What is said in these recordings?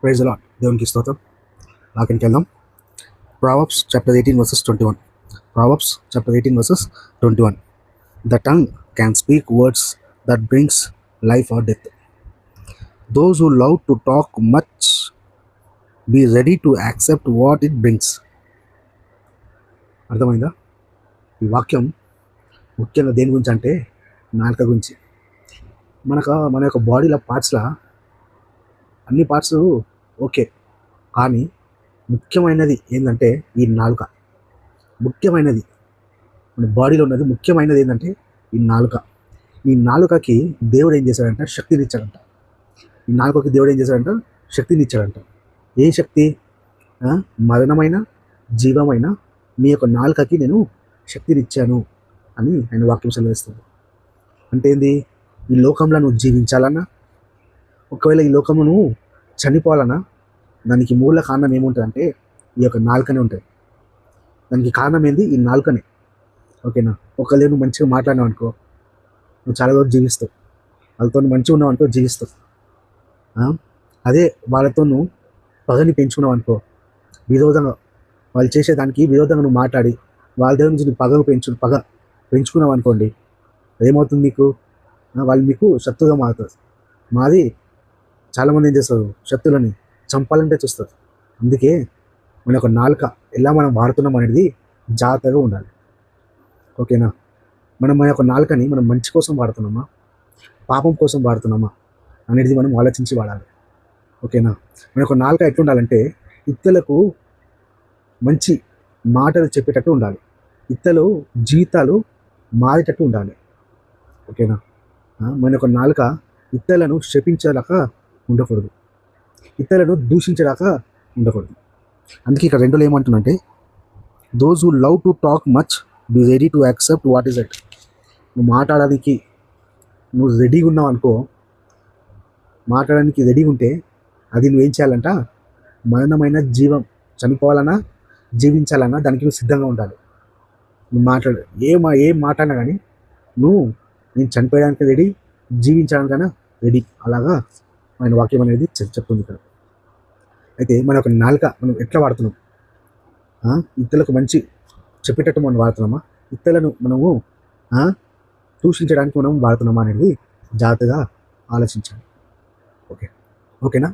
Praise lord. దేవునికి స్తోత్రం. వాక్యానికి వెళ్దాం. Proverbs chapter 18 verses 21. Proverbs chapter 18 verses 21. The tongue can speak words that brings life or death. Those who love to talk much be ready to accept what it brings. అర్థమైందా? ఈ వాక్యం ముఖ్యంగా దేని గురించి అంటే నాలుక గురించి. మన యొక్క బాడీలో పార్ట్స్లో అన్ని పార్ట్స్ ఓకే, కానీ ముఖ్యమైనది ఏంటంటే ఈ నాలుక. ముఖ్యమైనది మన బాడీలో ఉన్నది ముఖ్యమైనది ఏంటంటే ఈ నాలుక. ఈ నాలుకకి దేవుడు ఏం చేశాడంట? శక్తినిచ్చాడంట. ఈ నాలుకకి దేవుడు ఏం చేశాడంట? శక్తినిచ్చాడంట. ఏ శక్తి? మరణమైన జీవమైన నీ యొక్క నాలుకకి నేను శక్తినిచ్చాను అని ఆయన వాక్యం సెలవిస్తుంది. అంటే ఏంది? ఈ లోకంలో నువ్వు జీవించాలన్నా, ఒకవేళ ఈ లోకంలో నువ్వు చనిపోవాలన్నా, దానికి మూల కారణం ఏముంటుందంటే ఈ యొక్క నాలుకనే ఉంటుంది. దానికి కారణం ఏంది? ఈ నాలుకనే. ఓకేనా? ఒకవేళ నువ్వు మంచిగా మాట్లాడినావు అనుకో, నువ్వు చాలా రోజు జీవిస్తావు. వాళ్ళతో మంచిగా ఉన్నావు అనుకో, జీవిస్తావు. అదే వాళ్ళతో నువ్వు పగని పెంచుకున్నావు అనుకో, విరోధంగా వాళ్ళు చేసేదానికి విరోధంగా నువ్వు మాట్లాడి వాళ్ళ దగ్గర నుంచి నువ్వు పగ పెంచుకున్నావు అనుకోండి, ఏమవుతుంది నీకు? వాళ్ళు మీకు శత్రుగా మారుతారు. మాది చాలామంది ఏం చేస్తారు? శత్రులని చంపాలంటే చూస్తారు. అందుకే మన యొక్క నాలుక ఎలా మనం వాడుతున్నాం అనేది జాగ్రత్తగా ఉండాలి. ఓకేనా? మన యొక్క నాలుకని మనం మంచి కోసం వాడుతున్నామా, పాపం కోసం వాడుతున్నామా అనేది మనం ఆలోచించి వాడాలి. ఓకేనా? మన యొక్క నాలుక ఎట్లుండాలంటే ఇతరులకు మంచి మాటలు చెప్పేటట్టు ఉండాలి. ఇతరులు జీవితాలు మారేటట్టు ఉండాలి. ఓకేనా? మన యొక్క నాలుక ఇతరులను శపించేలాగా ఉండకూడదు, ఇతరులను దూషించేలాగా ఉండకూడదు. అందుకే ఇక్కడ రెండులో ఏమంటున్నంటే, those who love to talk much be ready to accept what is it. నువ్వు మాట్లాడడానికి నువ్వు రెడీగా ఉన్నావు అనుకో, మాట్లాడడానికి రెడీగా ఉంటే అది నువ్వేం చేయాలంట? మరణమైన జీవం, చనిపోవాలన్నా జీవించాలన్నా దానికి నువ్వు సిద్ధంగా ఉండాలి. నువ్వు మాట్లాడు ఏం మాట్లాడినా కానీ నేను చనిపోయడానికి రెడీ, జీవించడానికైనా రెడీ. అలాగా ఆయన వాక్యం అనేది చెప్తుంది ఇక్కడ. అయితే మన యొక్క నాలుక మనం ఎట్లా వాడుతున్నాం? ఇతరులకు మంచి చెప్పేటట్టు మనం వాడుతున్నామా, ఇతరులను మనము దూషించడానికి మనం వాడుతున్నామా అనేది జాగ్రత్తగా ఆలోచించాలి. ఓకేనా?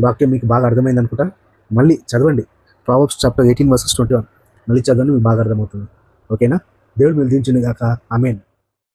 వాక్యం మీకు బాగా అర్థమైంది అనుకుంటా. మళ్ళీ చదవండి. Proverbs chapter 18 verses 21 మళ్ళీ చదవండి, మీకు బాగా అర్థమవుతుంది. ఓకేనా? దేవుడు మీరు దీవించును గాక. ఆమేన్.